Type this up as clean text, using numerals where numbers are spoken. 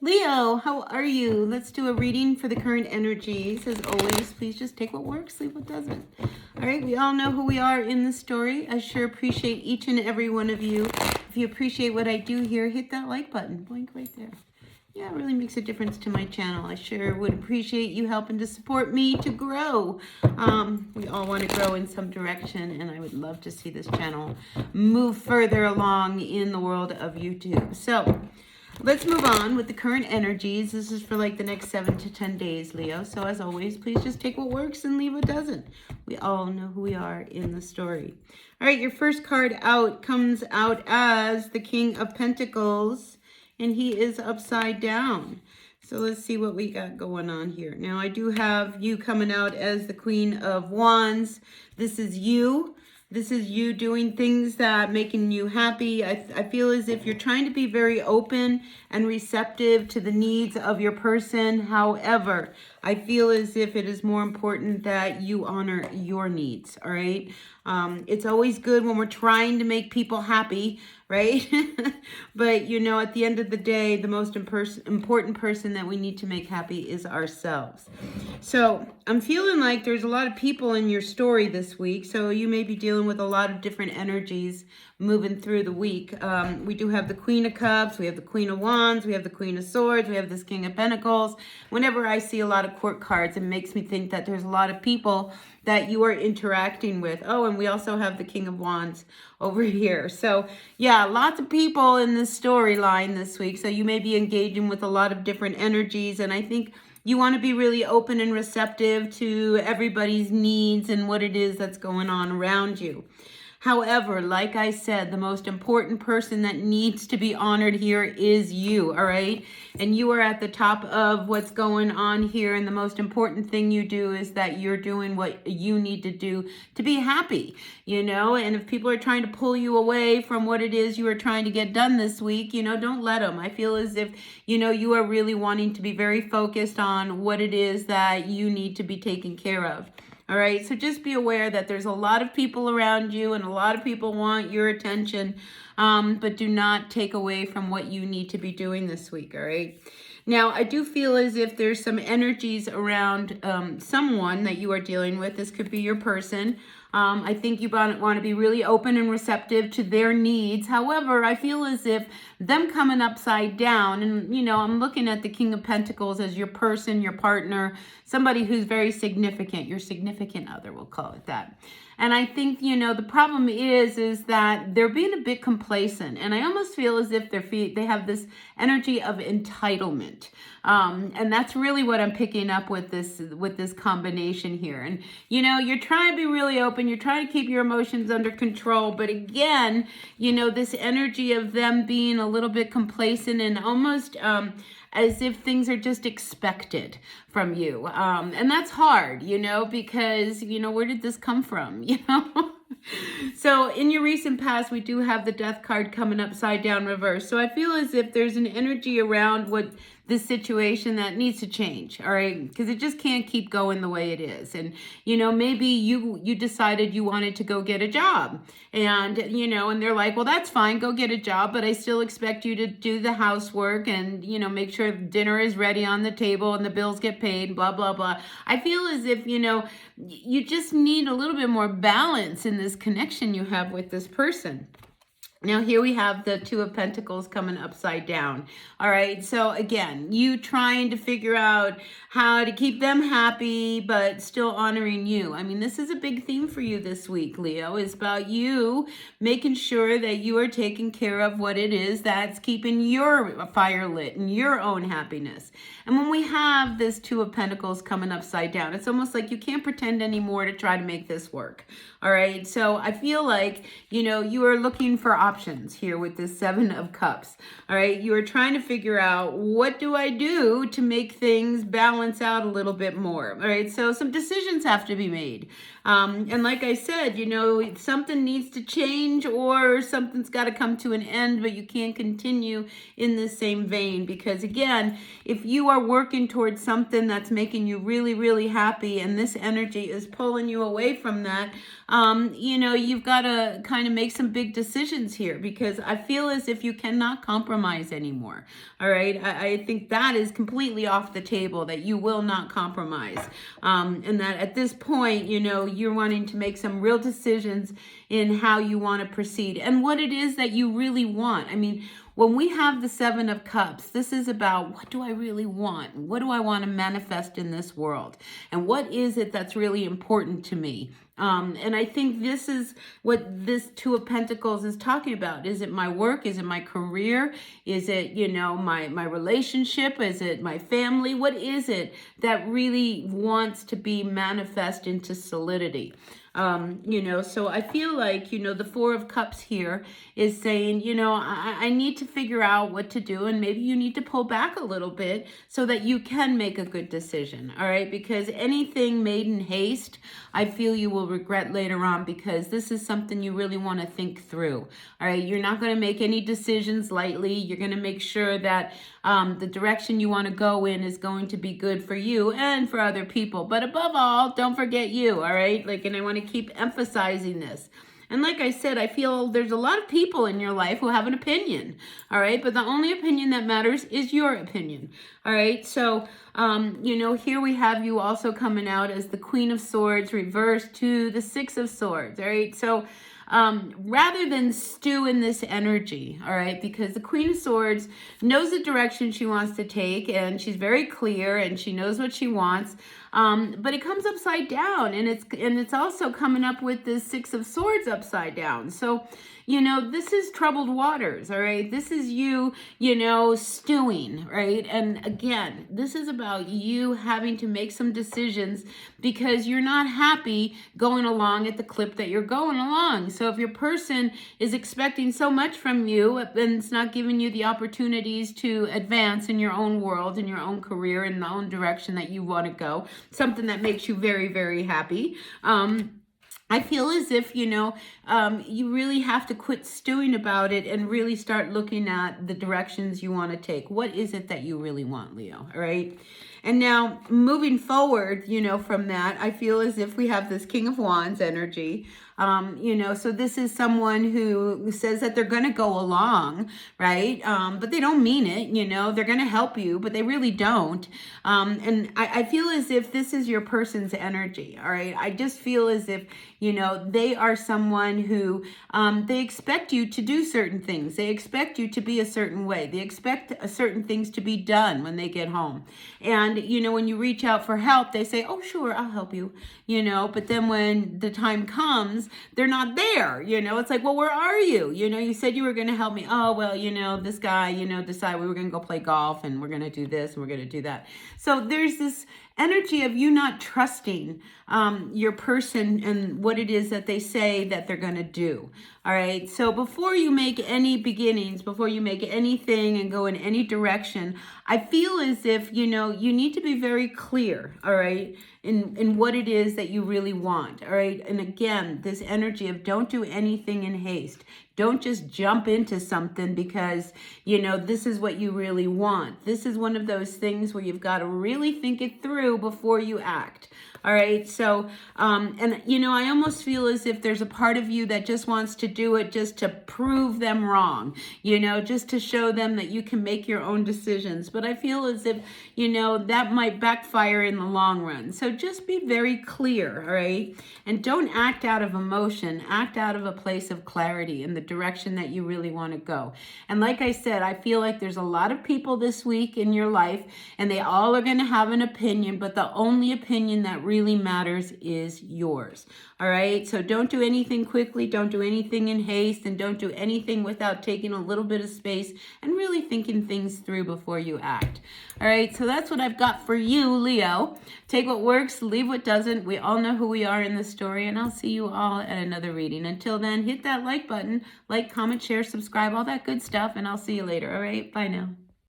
Leo, how are you? Let's do a reading for the current energies. As always, please just take what works, leave what doesn't. All right, we all know who we are in the story. I sure appreciate each and every one of you. If you appreciate what I do here, hit that like button. Blink right there. Yeah, it really makes a difference to my channel. I sure would appreciate you helping to support me to grow. We all want to grow in some direction, and I would love to see this channel move further along in the world of YouTube. So, let's move on with the current energies. This is for like the next 7 to 10 days, Leo. So as always, please just take what works and leave what doesn't. We all know who we are in the story. All right, your first card out comes out as the King of Pentacles, and he is upside down. So let's see what we got going on here. Now, I do have you coming out as the Queen of Wands. This is you. This is you doing things that making you happy. I feel as if you're trying to be very open and receptive to the needs of your person. However, I feel as if it is more important that you honor your needs, all right? It's always good when we're trying to make people happy, right? But, you know, at the end of the day, the most important person that we need to make happy is ourselves. So I'm feeling like there's a lot of people in your story this week. So you may be dealing with a lot of different energies moving through the week. We do have the Queen of Cups, we have the Queen of Wands, we have the Queen of Swords, we have this King of Pentacles. Whenever I see a lot of court cards, it makes me think that there's a lot of people that you are interacting with. Oh, and we also have the King of Wands over here. So yeah, lots of people in this storyline this week. So you may be engaging with a lot of different energies, and I think you want to be really open and receptive to everybody's needs and what it is that's going on around you. However, like I said, the most important person that needs to be honored here is you, all right? And you are at the top of what's going on here, and the most important thing you do is that you're doing what you need to do to be happy, you know? And if people are trying to pull you away from what it is you are trying to get done this week, you know, don't let them. I feel as if, you know, you are really wanting to be very focused on what it is that you need to be taken care of. All right, so just be aware that there's a lot of people around you and a lot of people want your attention, but do not take away from what you need to be doing this week, all right? Now, I do feel as if there's some energies around someone that you are dealing with. This could be your person. I think you want to be really open and receptive to their needs. However, I feel as if them coming upside down, and, you know, I'm looking at the King of Pentacles as your person, your partner, somebody who's very significant, your significant other, we'll call it that. And I think, you know, the problem is that they're being a bit complacent. And I almost feel as if they have this energy of entitlement. And that's really what I'm picking up with this combination here. And, you know, you're trying to be really open. You're trying to keep your emotions under control. But again, you know, this energy of them being a little bit complacent and almost as if things are just expected from you. And that's hard, you know, because, you know, where did this come from, you know? So in your recent past, we do have the Death card coming upside down reverse. So I feel as if there's an energy around what this situation that needs to change, all right? Because it just can't keep going the way it is. And, you know, maybe you decided you wanted to go get a job. And, you know, and they're like, well, that's fine, go get a job, but I still expect you to do the housework and, you know, make sure dinner is ready on the table and the bills get paid, blah, blah, blah. I feel as if, you know, you just need a little bit more balance in this connection you have with this person. Now, here we have the Two of Pentacles coming upside down. All right. So again, you trying to figure out how to keep them happy, but still honoring you. I mean, this is a big theme for you this week, Leo. It's about you making sure that you are taking care of what it is that's keeping your fire lit and your own happiness. And when we have this Two of Pentacles coming upside down, it's almost like you can't pretend anymore to try to make this work. All right. So I feel like, you know, you are looking for options here with this Seven of Cups. All right. You are trying to figure out, what do I do to make things balance out a little bit more? All right. So some decisions have to be made. And like I said, you know, something needs to change or something's got to come to an end, but you can't continue in the same vein because, again, if you are working towards something that's making you really, really happy and this energy is pulling you away from that, you know, you've got to kind of make some big decisions here. here, because I feel as if you cannot compromise anymore. All right. I think that is completely off the table, that you will not compromise. And that at this point, you're wanting to make some real decisions in how you want to proceed and what it is that you really want. I mean, when we have the Seven of Cups, this is about, what do I really want? What do I want to manifest in this world? And what is it that's really important to me? And I think this is what this Two of Pentacles is talking about. Is it my work? Is it my career? Is it, my relationship? Is it my family? What is it that really wants to be manifest into solidity? So I feel like, the Four of Cups here is saying, I need to figure out what to do, and maybe you need to pull back a little bit so that you can make a good decision. All right. Because anything made in haste, I feel you will regret later on, because this is something you really want to think through. All right. You're not going to make any decisions lightly. You're going to make sure that the direction you want to go in is going to be good for you and for other people. But above all, don't forget you. All right. And I want to keep emphasizing this. And like I said, I feel there's a lot of people in your life who have an opinion, all right? But the only opinion that matters is your opinion, all right? So, here we have you also coming out as the Queen of Swords reversed to the Six of Swords, all right? So, rather than stew in this energy, all right, because the Queen of Swords knows the direction she wants to take, and she's very clear, and she knows what she wants, but it comes upside down, and it's also coming up with the Six of Swords upside down. So, this is troubled waters, all right? This is you, stewing, right? And again, this is about you having to make some decisions because you're not happy going along at the clip that you're going along. So if your person is expecting so much from you and it's not giving you the opportunities to advance in your own world, in your own career, in the own direction that you want to go, something that makes you very, very happy, I feel as if, you really have to quit stewing about it and really start looking at the directions you want to take. What is it that you really want, Leo? All right. And now moving forward, from that, I feel as if we have this King of Wands energy. So this is someone who says that they're going to go along, right? But they don't mean it, they're going to help you, but they really don't. And I feel as if this is your person's energy. All right. I just feel as if, they are someone who, they expect you to do certain things. They expect you to be a certain way. They expect certain things to be done when they get home. And, when you reach out for help, they say, oh, sure, I'll help you, but then when the time comes, they're not there. It's like, well, where are you? You said you were going to help me. Oh, well, this guy, decided we were going to go play golf and we're going to do this and we're going to do that. So there's this energy of you not trusting your person and what it is that they say that they're going to do. All right. So before you make any beginnings, before you make anything and go in any direction, I feel as if, you need to be very clear. All right. In what it is that you really want. All right. And again, this energy of don't do anything in haste. Don't just jump into something because, this is what you really want. This is one of those things where you've got to really think it through before you act. All right. So, I almost feel as if there's a part of you that just wants to do it just to prove them wrong, just to show them that you can make your own decisions. But I feel as if, that might backfire in the long run. So just be very clear. All right. And don't act out of emotion, act out of a place of clarity in the direction that you really want to go. And like I said, I feel like there's a lot of people this week in your life and they all are going to have an opinion, but the only opinion that really matters is yours. All right. So don't do anything quickly. Don't do anything in haste, and don't do anything without taking a little bit of space and really thinking things through before you act. All right. So that's what I've got for you, Leo. Take what works, leave what doesn't. We all know who we are in this story, and I'll see you all at another reading. Until then, hit that like button, like, comment, share, subscribe, all that good stuff, and I'll see you later. All right. Bye now.